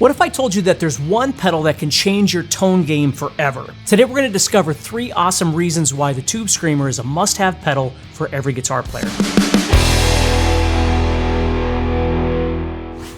What if I told you that there's one pedal that can change your tone game forever? Today we're going to discover 3 awesome reasons why the Tube Screamer is a must-have pedal for every guitar player.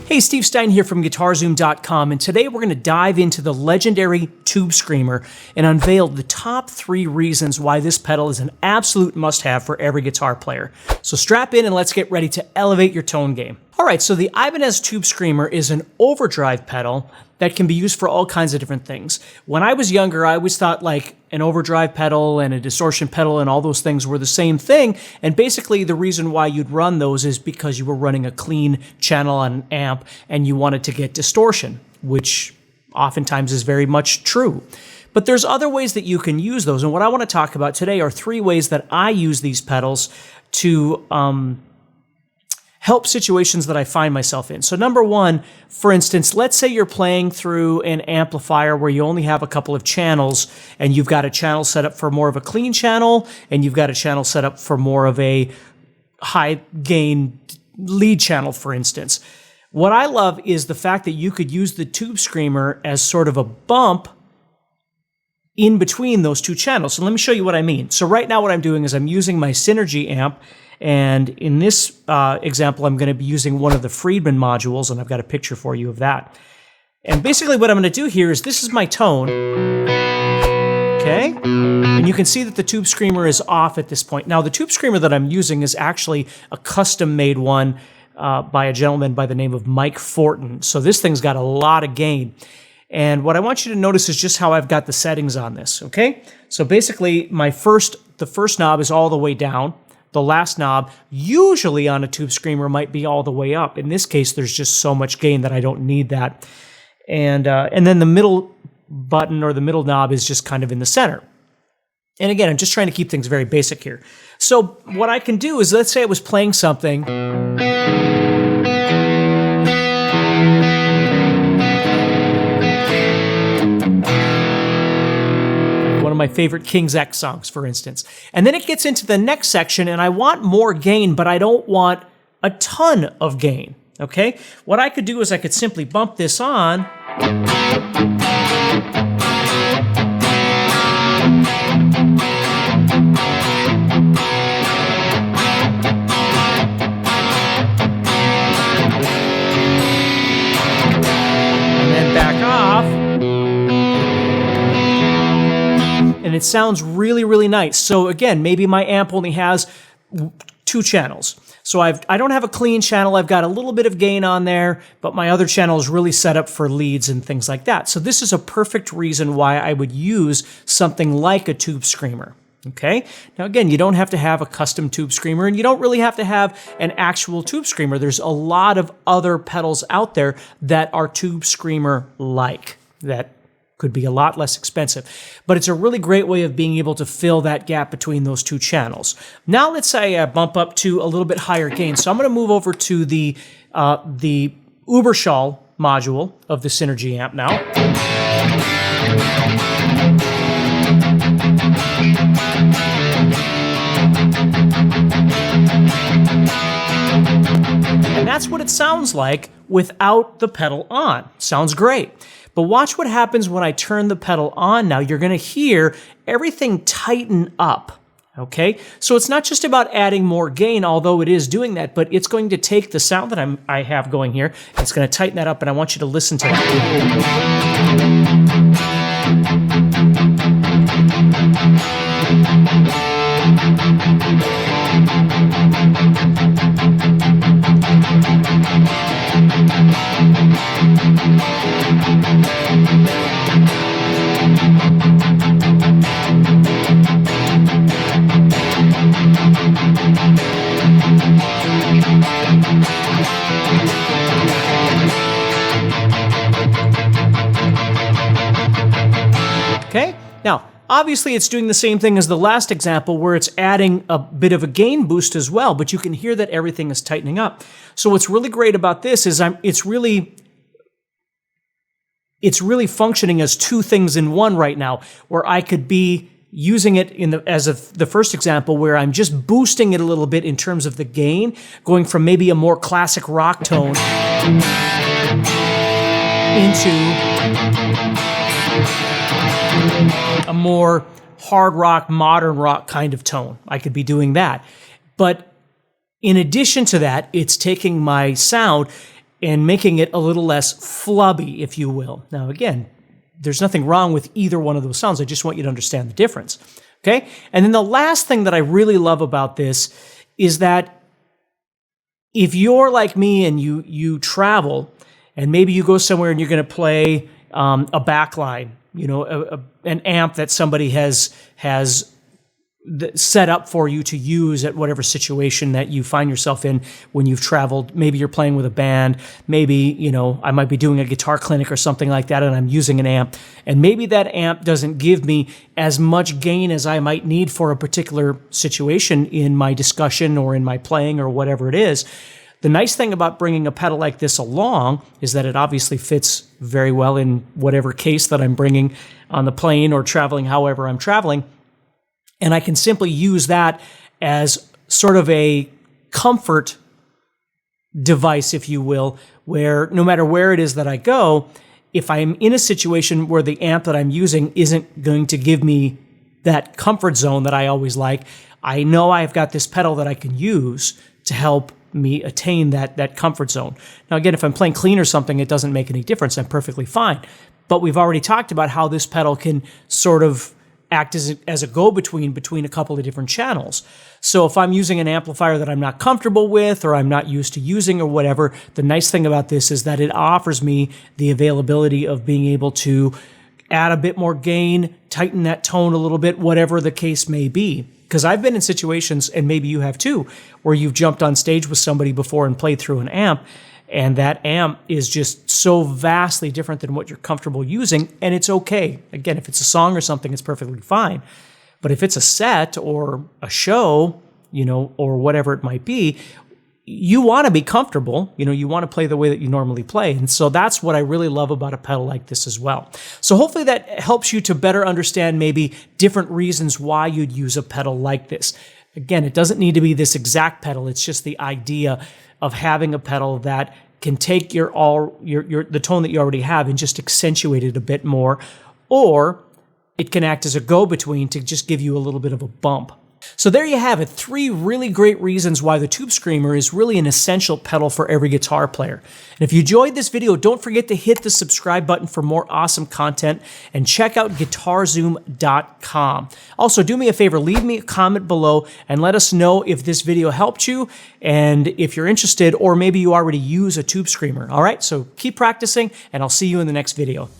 Hey, Steve Stine here from GuitarZoom.com, and today we're going to dive into the legendary Tube Screamer and unveil the top 3 reasons why this pedal is an absolute must-have for every guitar player. So strap in and let's get ready to elevate your tone game. Alright, so the Ibanez Tube Screamer is an overdrive pedal that can be used for all kinds of different things. When I was younger, I always thought like an overdrive pedal and a distortion pedal and all those things were the same thing, and basically the reason why you'd run those is because you were running a clean channel on an amp and you wanted to get distortion, which oftentimes is very much true. But there's other ways that you can use those, and what I want to talk about today are 3 ways that I use these pedals to help situations that I find myself in. So number 1, for instance, let's say you're playing through an amplifier where you only have a couple of channels and you've got a channel set up for more of a clean channel and you've got a channel set up for more of a high gain lead channel, for instance. What I love is the fact that you could use the Tube Screamer as sort of a bump in between those 2 channels. So let me show you what I mean. So right now what I'm doing is I'm using my Synergy amp, and in this example, I'm going to be using one of the Friedman modules, and I've got a picture for you of that. And basically what I'm going to do here is this is my tone, okay? And you can see that the Tube Screamer is off at this point. Now, the Tube Screamer that I'm using is actually a custom-made one by a gentleman by the name of Mike Fortin. So this thing's got a lot of gain. And what I want you to notice is just how I've got the settings on this, okay? So basically, the first knob is all the way down. The last knob, usually on a Tube Screamer, might be all the way up. In this case, there's just so much gain that I don't need that. And then the middle button or the middle knob is just kind of in the center. And again, I'm just trying to keep things very basic here. So what I can do is, let's say I was playing something. One of my favorite King's X songs, for instance. And then it gets into the next section, and I want more gain, but I don't want a ton of gain, okay? What I could do is I could simply bump this on. And then back off. And it sounds really, really nice. So again, maybe my amp only has 2 channels. So I don't have a clean channel. I've got a little bit of gain on there, but my other channel is really set up for leads and things like that. So this is a perfect reason why I would use something like a Tube Screamer. Okay? Now again, you don't have to have a custom Tube Screamer, and you don't really have to have an actual Tube Screamer. There's a lot of other pedals out there that are Tube Screamer-like, that could be a lot less expensive. But it's a really great way of being able to fill that gap between those 2 channels. Now let's say I bump up to a little bit higher gain. So I'm going to move over to the Uberschall module of the Synergy amp now. And that's what it sounds like without the pedal on. Sounds great. But watch what happens when I turn the pedal on now. You're going to hear everything tighten up, okay? So it's not just about adding more gain, although it is doing that, but it's going to take the sound that I have going here, it's going to tighten that up, and I want you to listen to okay? Now, obviously it's doing the same thing as the last example where it's adding a bit of a gain boost as well, but you can hear that everything is tightening up. So what's really great about this is it's really functioning as 2 things in one right now, where I could be using it as the first example where I'm just boosting it a little bit in terms of the gain, going from maybe a more classic rock tone into a more hard rock, modern rock kind of tone. I could be doing that. But in addition to that, it's taking my sound and making it a little less flubby, if you will. Now, again, there's nothing wrong with either one of those sounds. I just want you to understand the difference. Okay? And then the last thing that I really love about this is that if you're like me and you travel, and maybe you go somewhere and you're going to play a backline, you know, an amp that somebody has set up for you to use at whatever situation that you find yourself in when you've traveled. Maybe you're playing with a band. Maybe, you know, I might be doing a guitar clinic or something like that, and I'm using an amp. And maybe that amp doesn't give me as much gain as I might need for a particular situation in my discussion or in my playing or whatever it is. The nice thing about bringing a pedal like this along is that it obviously fits very well in whatever case that I'm bringing on the plane or traveling however I'm traveling. And I can simply use that as sort of a comfort device, if you will, where no matter where it is that I go, if I'm in a situation where the amp that I'm using isn't going to give me that comfort zone that I always like, I know I've got this pedal that I can use to help me attain that comfort zone. Now, again, if I'm playing clean or something, it doesn't make any difference. I'm perfectly fine. But we've already talked about how this pedal can sort of act as a go-between between a couple of different channels. So if I'm using an amplifier that I'm not comfortable with or I'm not used to using or whatever, the nice thing about this is that it offers me the availability of being able to add a bit more gain, tighten that tone a little bit, whatever the case may be. Because I've been in situations, and maybe you have too, where you've jumped on stage with somebody before and played through an amp, and that amp is just so vastly different than what you're comfortable using, and it's okay. Again, if it's a song or something, it's perfectly fine. But if it's a set or a show, you know, or whatever it might be, you want to be comfortable. You know, you want to play the way that you normally play. And so that's what I really love about a pedal like this as well. So hopefully that helps you to better understand maybe different reasons why you'd use a pedal like this. Again, it doesn't need to be this exact pedal. It's just the idea of having a pedal that can take the tone that you already have and just accentuate it a bit more, or it can act as a go-between to just give you a little bit of a bump. So there you have it, 3 really great reasons why the Tube Screamer is really an essential pedal for every guitar player. And if you enjoyed this video, don't forget to hit the subscribe button for more awesome content and check out guitarzoom.com. Also, do me a favor, leave me a comment below and let us know if this video helped you and if you're interested, or maybe you already use a Tube Screamer. All right, so keep practicing and I'll see you in the next video.